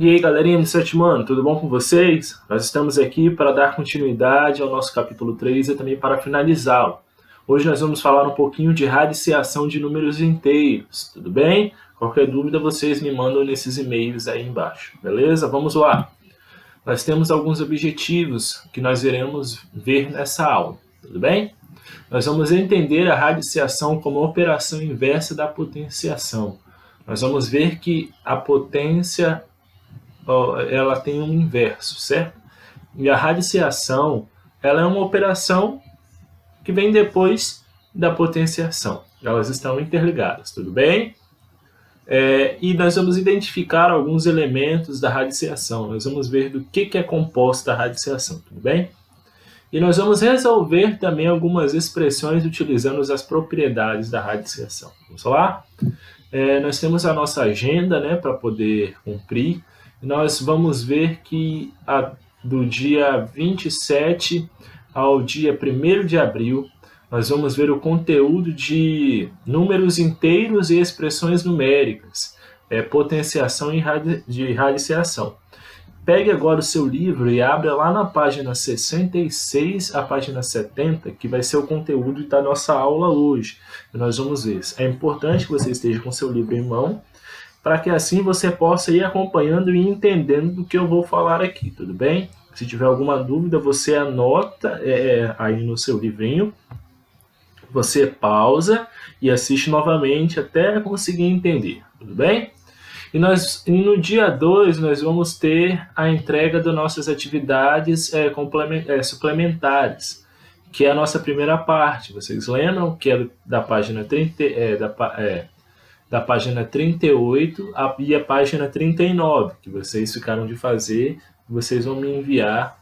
E aí, galerinha do sétimo ano, tudo bom com vocês? Nós estamos aqui para dar continuidade ao nosso capítulo 3 e também para finalizá-lo. Hoje nós vamos falar um pouquinho de radiciação de números inteiros, tudo bem? Qualquer dúvida vocês me mandam nesses e-mails aí embaixo, beleza? Vamos lá! Nós temos alguns objetivos que nós iremos ver nessa aula, tudo bem? Nós vamos entender a radiciação como operação inversa da potenciação. Nós vamos ver que a potência ela tem um inverso, certo? E a radiciação ela é uma operação que vem depois da potenciação. Elas estão interligadas, tudo bem? E nós vamos identificar alguns elementos da radiciação. Nós vamos ver do que é composta a radiciação, tudo bem? E nós vamos resolver também algumas expressões utilizando as propriedades da radiciação. Vamos lá? Nós temos a nossa agenda, né, para poder cumprir. Nós vamos ver que do dia 27 ao dia 1º de abril, nós vamos ver o conteúdo de números inteiros e expressões numéricas, potenciação de radiciação. Pegue agora o seu livro e abra lá na página 66 à página 70, que vai ser o conteúdo da nossa aula hoje. E nós vamos ver. É importante que você esteja com seu livro em mão, para que assim você possa ir acompanhando e entendendo do que eu vou falar aqui, tudo bem? Se tiver alguma dúvida, você anota aí no seu livrinho, você pausa e assiste novamente até conseguir entender, tudo bem? E no dia 2 nós vamos ter a entrega das nossas atividades suplementares, que é a nossa primeira parte. Vocês lembram que é da página 30, da página 38 e a página 39, que vocês ficaram de fazer, vocês vão me enviar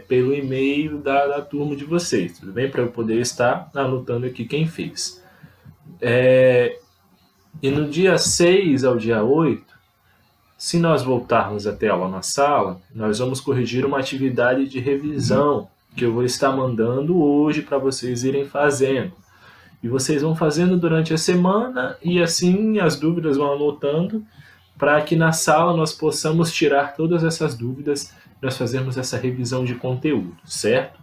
pelo e-mail da turma de vocês, tudo bem? Para eu poder estar anotando aqui quem fez. E no dia 6 ao dia 8, se nós voltarmos até aula na sala, nós vamos corrigir uma atividade de revisão que eu vou estar mandando hoje para vocês irem fazendo. E vocês vão fazendo durante a semana e assim as dúvidas vão anotando para que na sala nós possamos tirar todas essas dúvidas e nós fazermos essa revisão de conteúdo, certo?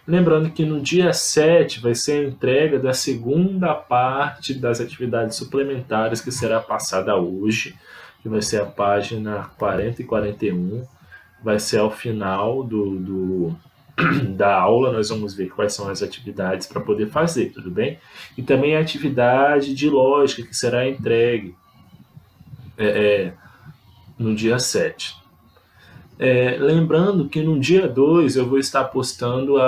Lembrando que no dia 7 vai ser a entrega da segunda parte das atividades suplementares que será passada hoje, que vai ser a página 40 e 41, vai ser ao final da aula, nós vamos ver quais são as atividades para poder fazer, tudo bem? E também a atividade de lógica que será entregue no dia 7. Lembrando que no dia 2 eu vou estar postando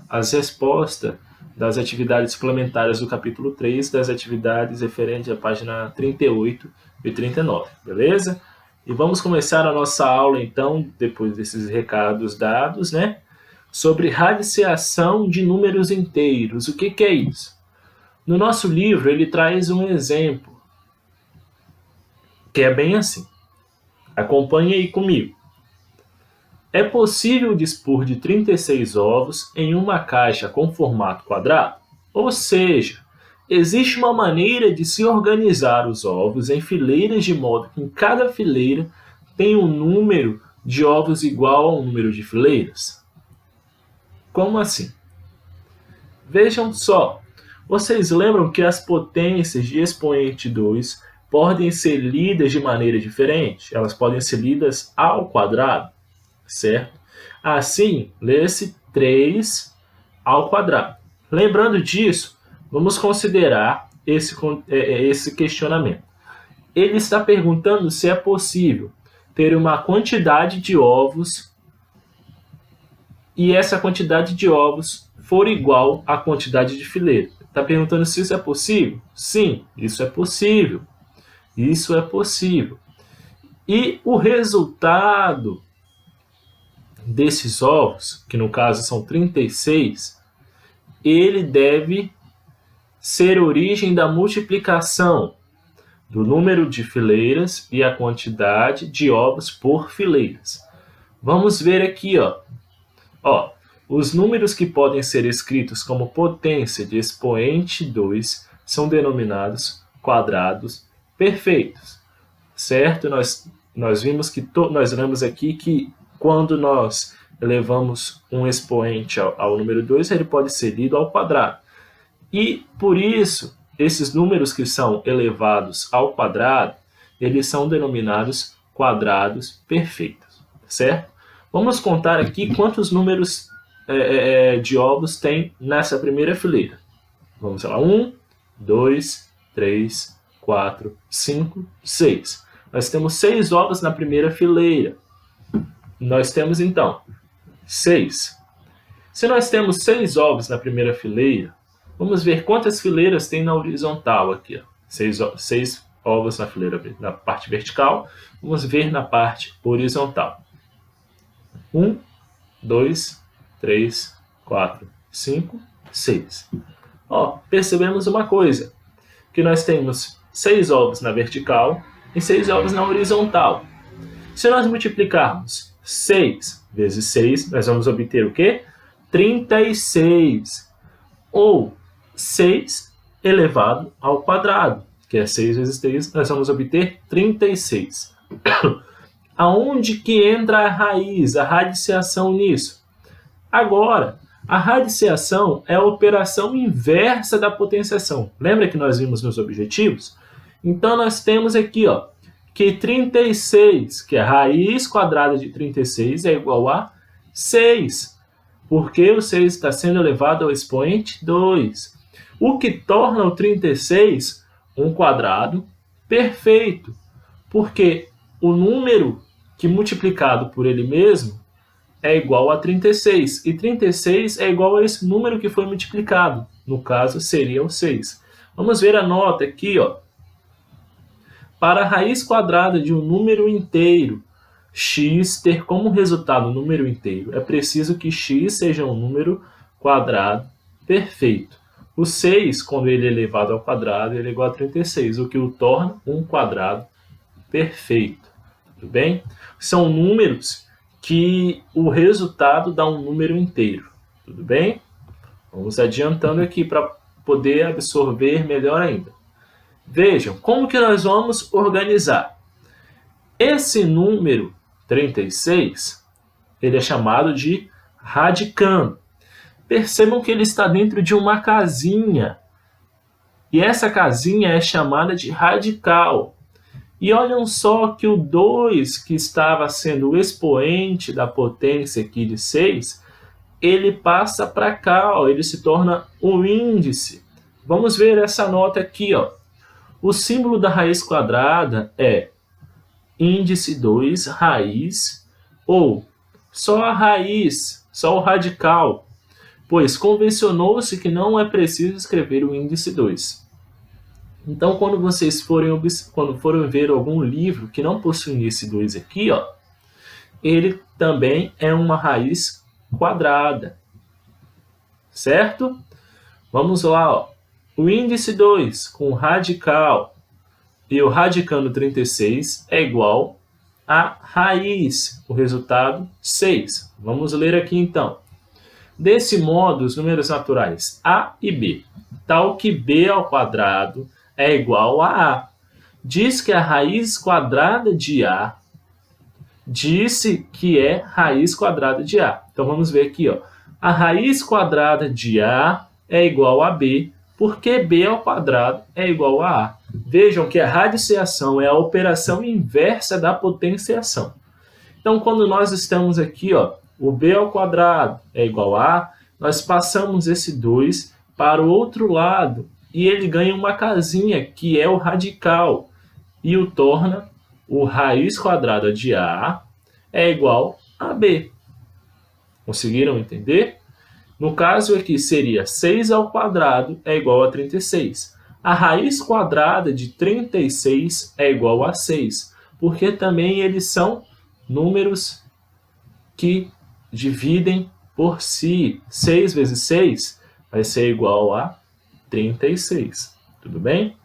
as respostas das atividades suplementares do capítulo 3, das atividades referentes à página 38 e 39, beleza? E vamos começar a nossa aula então, depois desses recados dados, né? Sobre radiciação de números inteiros. O que é isso? No nosso livro ele traz um exemplo, que é bem assim. Acompanhe aí comigo. É possível dispor de 36 ovos em uma caixa com formato quadrado? Ou seja, existe uma maneira de se organizar os ovos em fileiras de modo que em cada fileira tem um número de ovos igual ao número de fileiras? Como assim? Vejam só, vocês lembram que as potências de expoente 2 podem ser lidas de maneira diferente? Elas podem ser lidas ao quadrado, certo? Assim, lê-se 3 ao quadrado. Lembrando disso, vamos considerar esse questionamento. Ele está perguntando se é possível ter uma quantidade de ovos e essa quantidade de ovos for igual à quantidade de fileiras. Está perguntando se isso é possível? Sim, isso é possível. Isso é possível. E o resultado desses ovos, que no caso são 36, ele deve ser origem da multiplicação do número de fileiras e a quantidade de ovos por fileiras. Vamos ver aqui, os números que podem ser escritos como potência de expoente 2 são denominados quadrados perfeitos, certo? Nós nós vimos que nós lemos aqui que quando nós elevamos um expoente ao número 2, ele pode ser lido ao quadrado. E, por isso, esses números que são elevados ao quadrado, eles são denominados quadrados perfeitos, certo? Vamos contar aqui quantos números de ovos tem nessa primeira fileira. Vamos lá, 1, 2, 3, 4, 5, 6. Nós temos 6 ovos na primeira fileira. Nós temos, então, 6. Se nós temos 6 ovos na primeira fileira, vamos ver quantas fileiras tem na horizontal aqui. 6 ovos na fileira, na parte vertical. Vamos ver na parte horizontal. 1, 2, 3, 4, 5, 6. Percebemos uma coisa, que nós temos 6 ovos na vertical e 6 ovos na horizontal. Se nós multiplicarmos 6 vezes 6, nós vamos obter o quê? 36. Ou 6 elevado ao quadrado, que é 6 vezes 3, nós vamos obter 36. Aonde que entra a raiz, a radiciação nisso? Agora, a radiciação é a operação inversa da potenciação. Lembra que nós vimos nos objetivos? Então, nós temos aqui que 36, que é a raiz quadrada de 36, é igual a 6. Porque o 6 está sendo elevado ao expoente 2. O que torna o 36 um quadrado perfeito. Porque o número que multiplicado por ele mesmo é igual a 36. E 36 é igual a esse número que foi multiplicado. No caso, seria o 6. Vamos ver a nota aqui. Para a raiz quadrada de um número inteiro, x ter como resultado um número inteiro, é preciso que x seja um número quadrado perfeito. O 6, quando ele é elevado ao quadrado, ele é igual a 36, o que o torna um quadrado perfeito. Tudo bem? São números que o resultado dá um número inteiro. Tudo bem? Vamos adiantando aqui para poder absorver melhor ainda. Vejam, como que nós vamos organizar? Esse número 36, ele é chamado de radicando. Percebam que ele está dentro de uma casinha. E essa casinha é chamada de radical. E olham só que o 2, que estava sendo o expoente da potência aqui de 6, ele passa para cá, ele se torna o índice. Vamos ver essa nota aqui. O símbolo da raiz quadrada é índice 2, raiz, ou só a raiz, só o radical, pois convencionou-se que não é preciso escrever o índice 2. Então, quando vocês forem ver algum livro que não possui índice 2 aqui, ele também é uma raiz quadrada. Certo? Vamos lá. O índice 2 com o radical e o radicando 36 é igual a raiz, o resultado 6. Vamos ler aqui então. Desse modo, os números naturais a e b, tal que b ao quadrado é igual a A. Diz que a raiz quadrada de A disse que é raiz quadrada de A. Então, vamos ver aqui. A raiz quadrada de A é igual a B, porque B ao quadrado é igual a A. Vejam que a radiciação é a operação inversa da potenciação. Então, quando nós estamos aqui, o B ao quadrado é igual a A, nós passamos esse 2 para o outro lado, e ele ganha uma casinha, que é o radical, e o torna o raiz quadrada de A é igual a B. Conseguiram entender? No caso aqui seria 6 ao quadrado é igual a 36. A raiz quadrada de 36 é igual a 6, porque também eles são números que dividem por si. 6 vezes 6 vai ser igual a 36, tudo bem?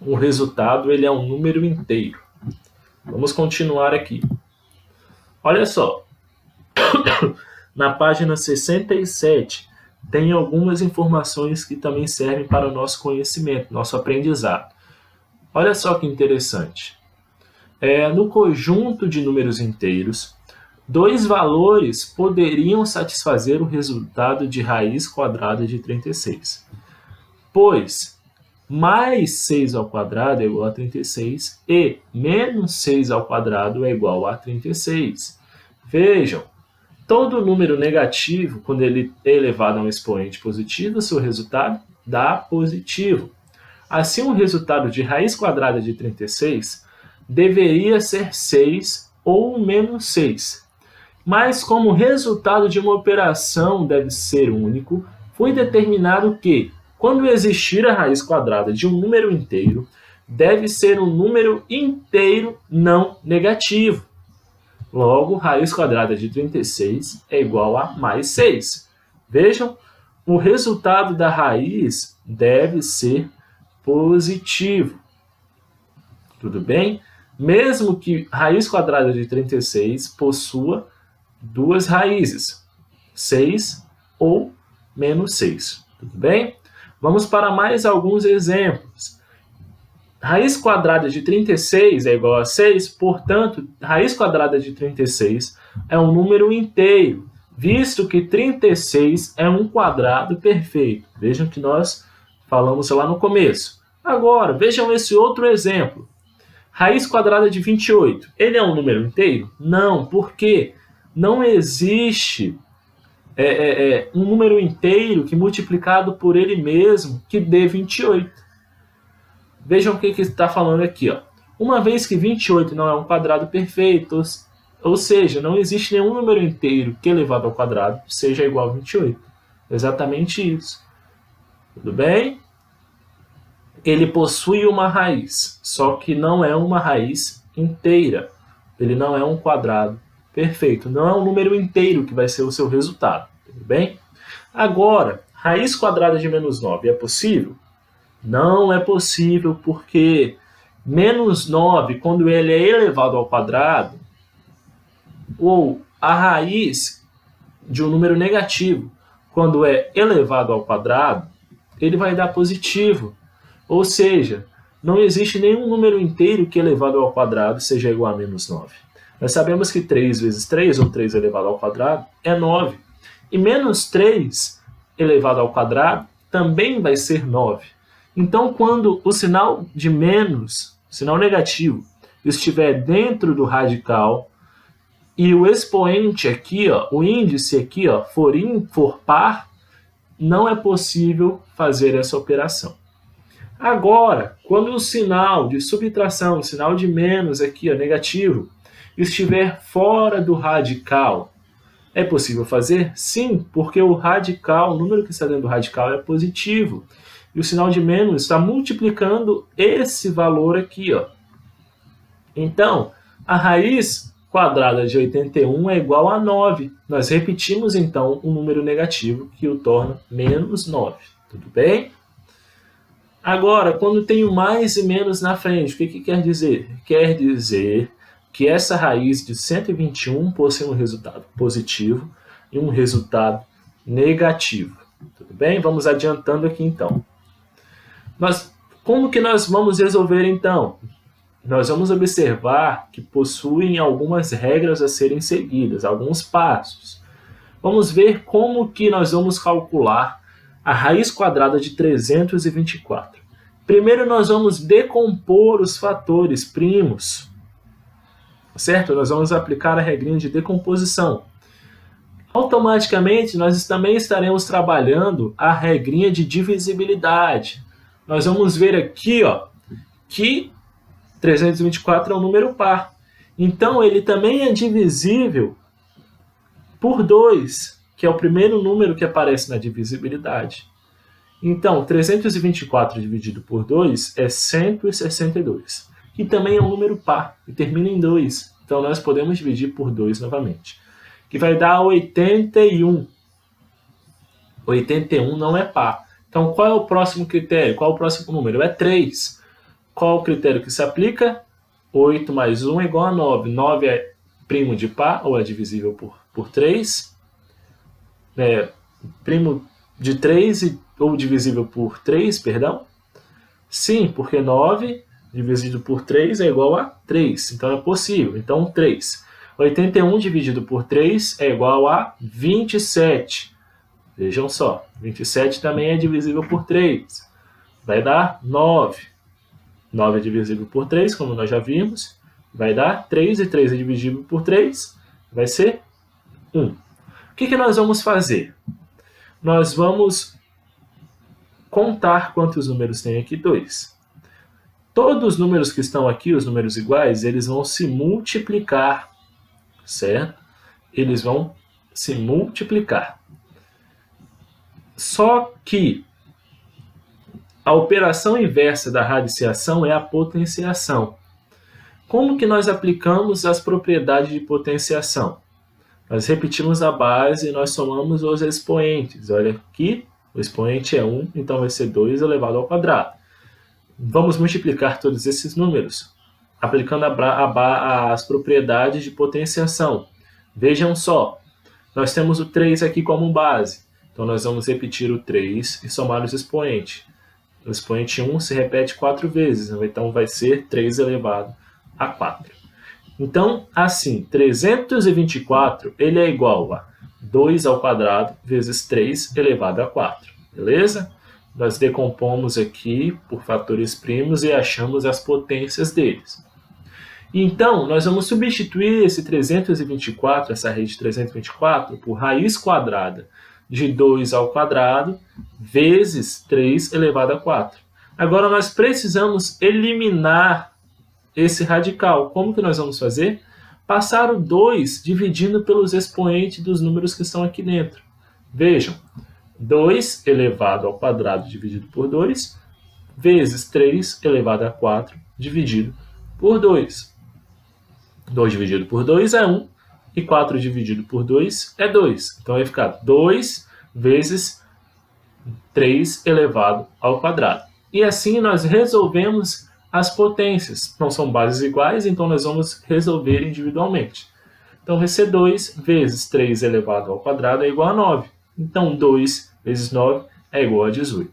O resultado ele é um número inteiro. Vamos continuar aqui. Olha só, na página 67 tem algumas informações que também servem para o nosso conhecimento, nosso aprendizado. Olha só que interessante. no conjunto de números inteiros, dois valores poderiam satisfazer o resultado de raiz quadrada de 36. Pois mais 6 ao quadrado é igual a 36 e menos 6 ao quadrado é igual a 36. Vejam, todo número negativo, quando ele é elevado a um expoente positivo, seu resultado dá positivo. Assim, o resultado de raiz quadrada de 36 deveria ser 6 ou menos 6. Mas, como o resultado de uma operação deve ser único, foi determinado que, quando existir a raiz quadrada de um número inteiro, deve ser um número inteiro não negativo. Logo, raiz quadrada de 36 é igual a mais 6. Vejam, o resultado da raiz deve ser positivo. Tudo bem? Mesmo que raiz quadrada de 36 possua duas raízes, 6 ou menos 6. Tudo bem? Vamos para mais alguns exemplos. Raiz quadrada de 36 é igual a 6, portanto, raiz quadrada de 36 é um número inteiro, visto que 36 é um quadrado perfeito. Vejam que nós falamos lá no começo. Agora, vejam esse outro exemplo. Raiz quadrada de 28, ele é um número inteiro? Não, porque não existe um número inteiro que multiplicado por ele mesmo que dê 28. Vejam o que está falando aqui. Ó. Uma vez que 28 não é um quadrado perfeito, ou seja, não existe nenhum número inteiro que elevado ao quadrado seja igual a 28. Exatamente isso. Tudo bem? Ele possui uma raiz, só que não é uma raiz inteira. Ele não é um quadrado perfeito. Não é um número inteiro que vai ser o seu resultado. Tudo bem? Agora, raiz quadrada de menos 9 é possível? Não é possível porque menos 9, quando ele é elevado ao quadrado, ou a raiz de um número negativo, quando é elevado ao quadrado, ele vai dar positivo. Ou seja, não existe nenhum número inteiro que elevado ao quadrado seja igual a menos 9. Nós sabemos que 3 vezes 3, ou 3 elevado ao quadrado, é 9. E menos 3 elevado ao quadrado também vai ser 9. Então, quando o sinal de menos, sinal negativo, estiver dentro do radical e o expoente aqui, ó, o índice aqui, ó, for par, não é possível fazer essa operação. Agora, quando o sinal de subtração, o sinal de menos aqui, ó, negativo, estiver fora do radical, é possível fazer? Sim, porque o radical, o número que está dentro do radical é positivo. E o sinal de menos está multiplicando esse valor aqui. Ó. Então, a raiz quadrada de 81 é igual a 9. Nós repetimos, então, um número negativo que o torna menos 9. Tudo bem? Agora, quando tenho mais e menos na frente, o que quer dizer? Quer dizer que essa raiz de 121 possui um resultado positivo e um resultado negativo. Tudo bem? Vamos adiantando aqui, então. Como que nós vamos resolver, então? Nós vamos observar que possuem algumas regras a serem seguidas, alguns passos. Vamos ver como que nós vamos calcular a raiz quadrada de 324. Primeiro, nós vamos decompor os fatores primos. Certo? Nós vamos aplicar a regrinha de decomposição. Automaticamente, nós também estaremos trabalhando a regrinha de divisibilidade. Nós vamos ver aqui, ó, que 324 é um número par. Então, ele também é divisível por 2, que é o primeiro número que aparece na divisibilidade. Então, 324 dividido por 2 é 162. Que também é um número par, e termina em 2. Então, nós podemos dividir por 2 novamente. Que vai dar 81. 81 não é par. Então, qual é o próximo critério? Qual é o próximo número? É 3. Qual é o critério que se aplica? 8 mais 1 é igual a 9. 9 é primo de par, ou é divisível por 3. Primo de 3 ou divisível por 3, perdão. Sim, porque 9 dividido por 3 é igual a 3. Então é possível. Então 3. 81 dividido por 3 é igual a 27. Vejam só. 27 também é divisível por 3. Vai dar 9. 9 é divisível por 3, como nós já vimos. Vai dar 3, e 3 é divisível por 3. Vai ser 1. O que nós vamos fazer? Nós vamos contar quantos números tem aqui. 2. Todos os números que estão aqui, os números iguais, eles vão se multiplicar, certo? Eles vão se multiplicar. Só que a operação inversa da radiciação é a potenciação. Como que nós aplicamos as propriedades de potenciação? Nós repetimos a base e nós somamos os expoentes. Olha aqui, o expoente é 1, então vai ser 2 elevado ao quadrado. Vamos multiplicar todos esses números, aplicando as propriedades de potenciação. Vejam só, nós temos o 3 aqui como base. Então nós vamos repetir o 3 e somar os expoentes. O expoente 1 se repete 4 vezes, então vai ser 3 elevado a 4. Então, assim, 324 ele é igual a 2 ao quadrado vezes 3 elevado a 4. Beleza? Nós decompomos aqui por fatores primos e achamos as potências deles. Então, nós vamos substituir esse 324, essa raiz de 324, por raiz quadrada de 2 ao quadrado vezes 3 elevado a 4. Agora, nós precisamos eliminar esse radical. Como que nós vamos fazer? Passar o 2 dividindo pelos expoentes dos números que estão aqui dentro. Vejam, 2 elevado ao quadrado dividido por 2, vezes 3 elevado a 4 dividido por 2. 2 dividido por 2 é 1, e 4 dividido por 2 é 2. Então vai ficar 2 vezes 3 elevado ao quadrado. E assim nós resolvemos as potências. Não são bases iguais, então nós vamos resolver individualmente. Então vai ser 2 vezes 3 elevado ao quadrado é igual a 9. Então 2 vezes 9 é igual a 18.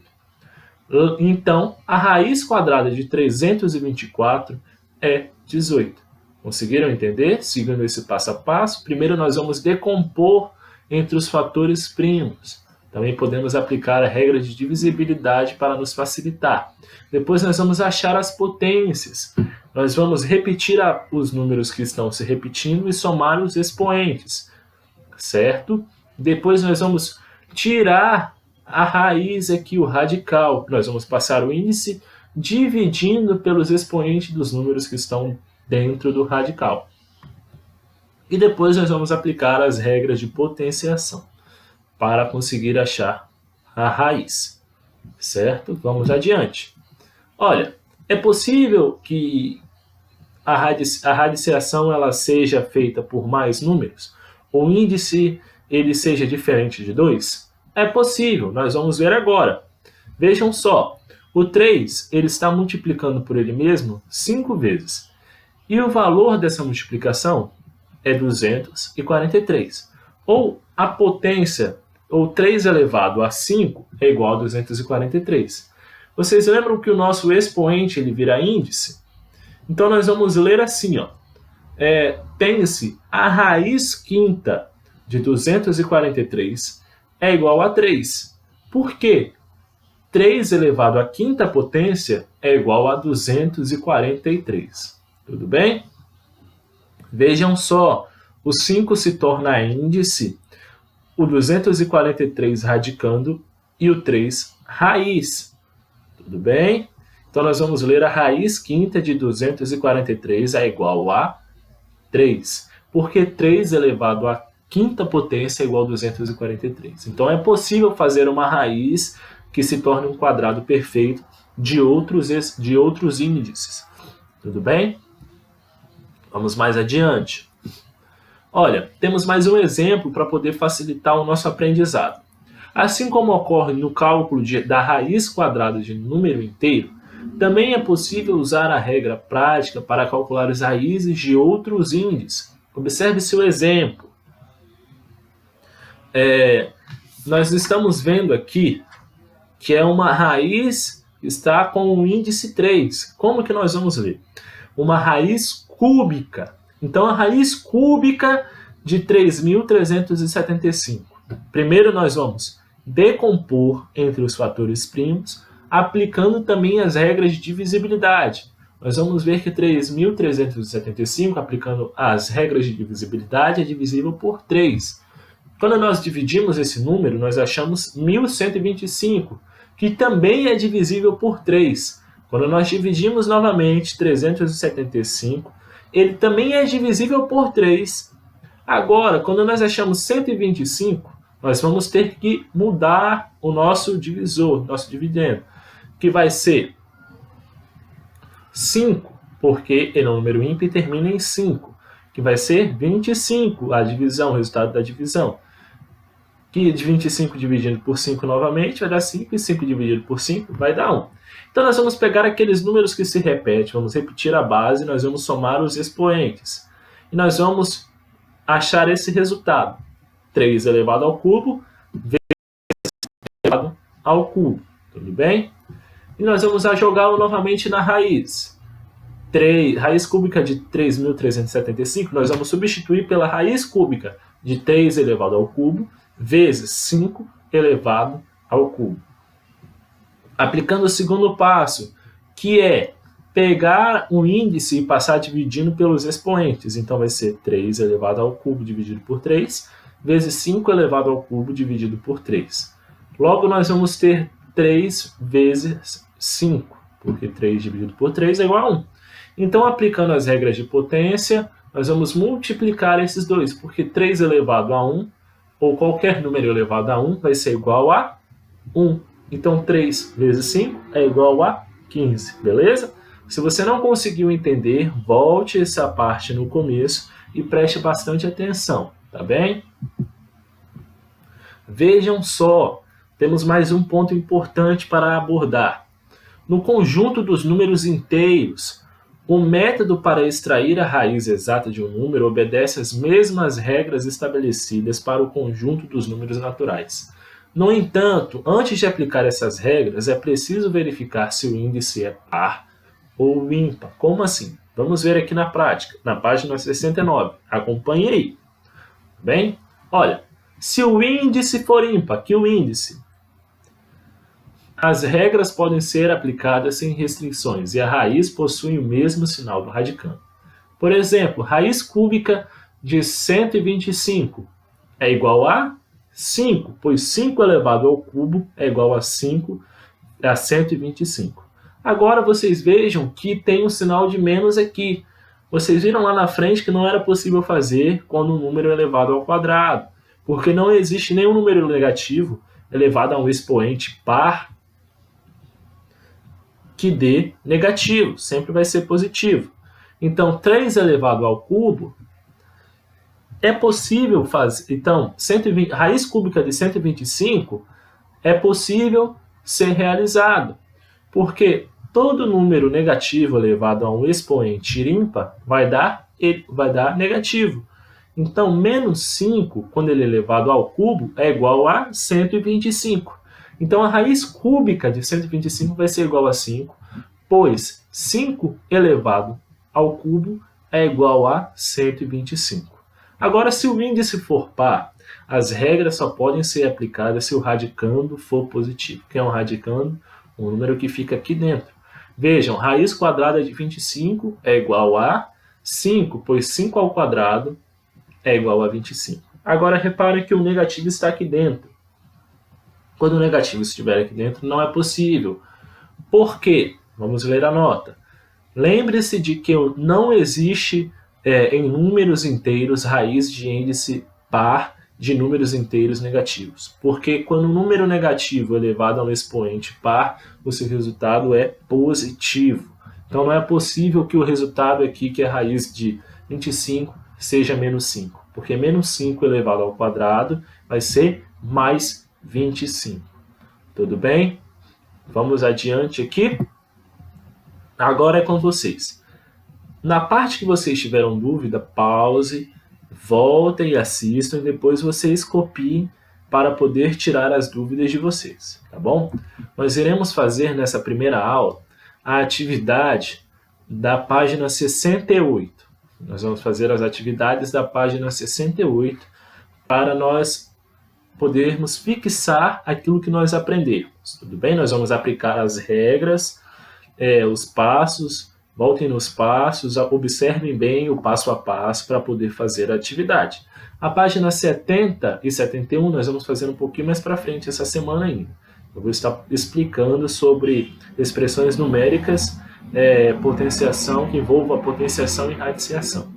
Então a raiz quadrada de 324 é 18. Conseguiram entender? Seguindo esse passo a passo, primeiro nós vamos decompor entre os fatores primos. Também podemos aplicar a regra de divisibilidade para nos facilitar. Depois nós vamos achar as potências. Nós vamos repetir os números que estão se repetindo e somar os expoentes, certo? Depois nós vamos tirar a raiz aqui, o radical. Nós vamos passar o índice dividindo pelos expoentes dos números que estão dentro do radical. E depois nós vamos aplicar as regras de potenciação para conseguir achar a raiz, certo? Vamos adiante. Olha, é possível que a radiciação ela seja feita por mais números? O índice ele seja diferente de 2? É possível, nós vamos ver agora. Vejam só, o 3 ele está multiplicando por ele mesmo 5 vezes. E o valor dessa multiplicação é 243. Ou a potência, ou 3 elevado a 5, é igual a 243. Vocês lembram que o nosso expoente ele vira índice? Então nós vamos ler assim, ó. Tem-se a raiz quinta de 243 é igual a 3. Por quê? 3 elevado à quinta potência é igual a 243. Tudo bem? Vejam só, o 5 se torna índice, o 243 radicando e o 3 raiz. Tudo bem? Então nós vamos ler a raiz quinta de 243 é igual a 3. Porque 3 elevado à quinta potência é igual a 243. Então é possível fazer uma raiz que se torne um quadrado perfeito de outros índices. Tudo bem? Vamos mais adiante. Olha, temos mais um exemplo para poder facilitar o nosso aprendizado. Assim como ocorre no cálculo da raiz quadrada de número inteiro, também é possível usar a regra prática para calcular as raízes de outros índices. Observe seu exemplo. Nós estamos vendo aqui que é uma raiz está com o índice 3. Como que nós vamos ver? Uma raiz cúbica. Então, a raiz cúbica de 3.375. Primeiro, nós vamos decompor entre os fatores primos, aplicando também as regras de divisibilidade. Nós vamos ver que 3.375, aplicando as regras de divisibilidade, é divisível por 3. Quando nós dividimos esse número, nós achamos 1.125, que também é divisível por 3. Quando nós dividimos novamente 375, ele também é divisível por 3. Agora, quando nós achamos 125, nós vamos ter que mudar o nosso divisor, nosso dividendo, que vai ser 5, porque ele é um número ímpar e termina em 5, que vai ser 25, a divisão, o resultado da divisão. Que de 25 dividido por 5 novamente vai dar 5, e 5 dividido por 5 vai dar 1. Então nós vamos pegar aqueles números que se repetem, vamos repetir a base, nós vamos somar os expoentes. E nós vamos achar esse resultado. 3 elevado ao cubo vezes 3 elevado ao cubo. Tudo bem? E nós vamos jogá-lo novamente na raiz. Raiz cúbica de 3.375, nós vamos substituir pela raiz cúbica de 3 elevado ao cubo vezes 5 elevado ao cubo. Aplicando o segundo passo, que é pegar o índice e passar dividindo pelos expoentes. Então vai ser 3 elevado ao cubo dividido por 3, vezes 5 elevado ao cubo dividido por 3. Logo, nós vamos ter 3 vezes 5, porque 3 dividido por 3 é igual a 1. Então, aplicando as regras de potência, nós vamos multiplicar esses dois, porque 3 elevado a 1, ou qualquer número elevado a 1, vai ser igual a 1. Então, 3 vezes 5 é igual a 15, beleza? Se você não conseguiu entender, volte essa parte no começo e preste bastante atenção, tá bem? Vejam só, temos mais um ponto importante para abordar. No conjunto dos números inteiros, o método para extrair a raiz exata de um número obedece às mesmas regras estabelecidas para o conjunto dos números naturais. No entanto, antes de aplicar essas regras, é preciso verificar se o índice é par ou ímpar. Como assim? Vamos ver aqui na prática, na página 69. Acompanhe aí. Bem? Olha, se o índice for ímpar, que o índice? As regras podem ser aplicadas sem restrições e a raiz possui o mesmo sinal do radicando. Por exemplo, raiz cúbica de 125 é igual a 5, pois 5 elevado ao cubo é igual a 125. Agora vocês vejam que tem um sinal de menos aqui. Vocês viram lá na frente que não era possível fazer quando o número é elevado ao quadrado, porque não existe nenhum número negativo elevado a um expoente par que dê negativo, sempre vai ser positivo. Então, 3 elevado ao cubo é possível fazer. Então, raiz cúbica de 125 é possível ser realizado, porque todo número negativo elevado a um expoente ímpar vai dar negativo. Então, menos 5, quando ele é elevado ao cubo, é igual a 125. Então, a raiz cúbica de 125 vai ser igual a 5, pois 5 elevado ao cubo é igual a 125. Agora, se o índice for par, as regras só podem ser aplicadas se o radicando for positivo. O que é um radicando? Um número que fica aqui dentro. Vejam, raiz quadrada de 25 é igual a 5, pois 5 ao quadrado é igual a 25. Agora, reparem que o negativo está aqui dentro. Quando o negativo estiver aqui dentro, não é possível. Por quê? Vamos ler a nota. Lembre-se de que não existe em números inteiros raiz de índice par de números inteiros negativos. Porque quando o número negativo é elevado a um expoente par, o seu resultado é positivo. Então não é possível que o resultado aqui, que é a raiz de 25, seja menos 5. Porque menos 5 elevado ao quadrado vai ser mais 25. Tudo bem? Vamos adiante aqui. Agora é com vocês. Na parte que vocês tiveram dúvida, pause, voltem e assistam, e depois vocês copiem para poder tirar as dúvidas de vocês, tá bom? Nós iremos fazer nessa primeira aula a atividade da página 68. Nós vamos fazer as atividades da página 68 para nós podermos fixar aquilo que nós aprendemos, tudo bem? Nós vamos aplicar as regras, os passos, voltem nos passos, observem bem o passo a passo para poder fazer a atividade. A página 70 e 71 nós vamos fazer um pouquinho mais para frente essa semana ainda. Eu vou estar explicando sobre expressões numéricas, potenciação, que envolvam a potenciação e radiciação,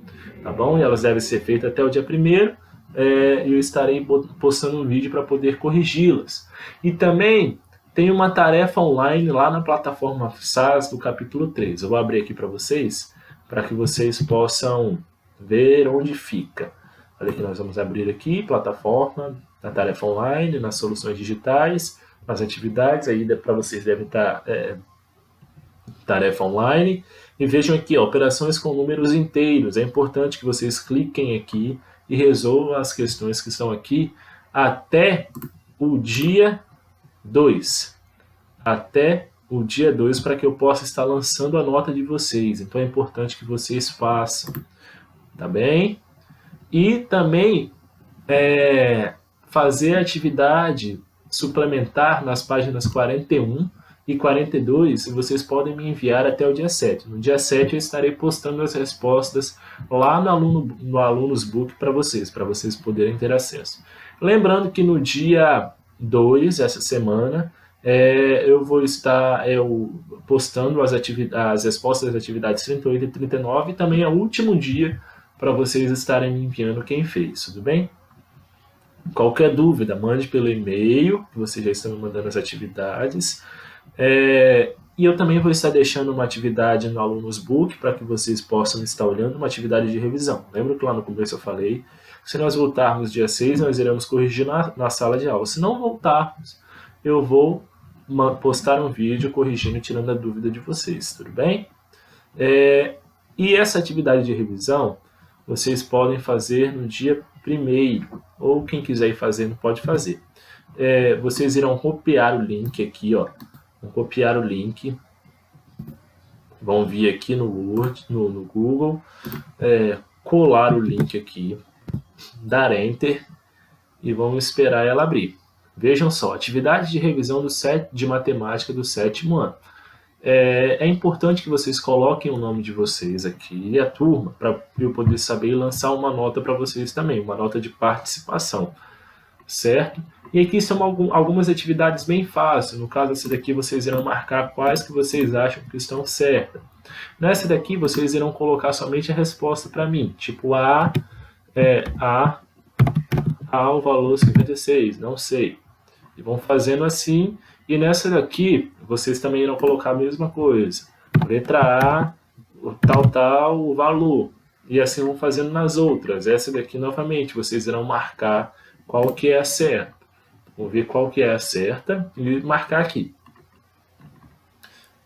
tá bom? E elas devem ser feitas até o dia 1º, e eu estarei postando um vídeo para poder corrigi-las. E também tem uma tarefa online lá na plataforma SAS do capítulo 3. Eu vou abrir aqui para vocês, para que vocês possam ver onde fica. Olha que nós vamos abrir aqui, plataforma, na tarefa online, nas soluções digitais, nas atividades, aí para vocês deve estar tarefa online. E vejam aqui, operações com números inteiros. É importante que vocês cliquem aqui e resolvam as questões que estão aqui até o dia 2. Até o dia 2, para que eu possa estar lançando a nota de vocês. Então é importante que vocês façam, tá bem? E também fazer atividade suplementar nas páginas 41 e 42, vocês podem me enviar até o dia 7. No dia 7 eu estarei postando as respostas lá no Alunos Book para vocês poderem ter acesso. Lembrando que no dia 2, essa semana, eu vou estar postando as respostas das atividades 38 e 39, e também é o último dia para vocês estarem me enviando quem fez, tudo bem? Qualquer dúvida, mande pelo e-mail, que vocês já estão me mandando as atividades. E eu também vou estar deixando uma atividade no Alunos Book para que vocês possam estar olhando, uma atividade de revisão. Lembra que lá no começo eu falei, se nós voltarmos dia 6, nós iremos corrigir na sala de aula. Se não voltarmos, eu vou postar um vídeo corrigindo e tirando a dúvida de vocês, tudo bem? E essa atividade de revisão, vocês podem fazer no dia 1º, ou quem quiser ir fazendo pode fazer. Vocês irão copiar o link aqui, ó. Vão copiar o link, vão vir aqui no Word, no Google, colar o link aqui, dar Enter e vão esperar ela abrir. Vejam só, atividade de revisão de matemática do 7º ano. É importante que vocês coloquem o nome de vocês aqui e a turma, para eu poder saber e lançar uma nota para vocês também, uma nota de participação, certo? E aqui são algumas atividades bem fáceis. No caso, essa daqui vocês irão marcar quais que vocês acham que estão certas. Nessa daqui vocês irão colocar somente a resposta para mim, tipo A, o valor 56, não sei. E vão fazendo assim. E nessa daqui, vocês também irão colocar a mesma coisa. Letra A, tal, o valor. E assim vão fazendo nas outras. Essa daqui, novamente, vocês irão marcar qual que é a certa. Vamos ver qual que é a certa e marcar aqui.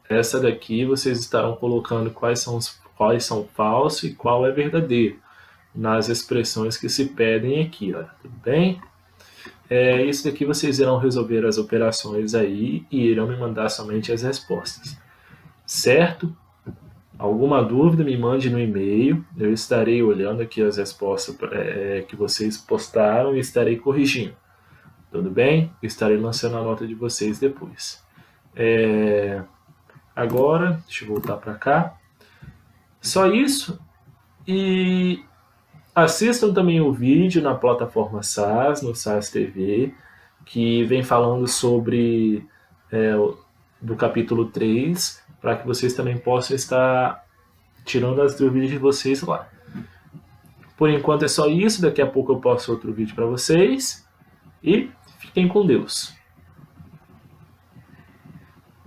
Essa daqui, vocês estarão colocando quais são falsos e qual é verdadeiro. Nas expressões que se pedem aqui, ó. Tudo bem? Isso daqui vocês irão resolver as operações aí e irão me mandar somente as respostas, certo? Alguma dúvida, me mande no e-mail, eu estarei olhando aqui as respostas que vocês postaram e estarei corrigindo, tudo bem? Eu estarei lançando a nota de vocês depois. Agora, deixa eu voltar para cá, só isso, e assistam também o vídeo na plataforma SAS, no SAS TV, que vem falando sobre do capítulo 3, para que vocês também possam estar tirando as dúvidas de vocês lá. Por enquanto é só isso, daqui a pouco eu posto outro vídeo para vocês, e fiquem com Deus.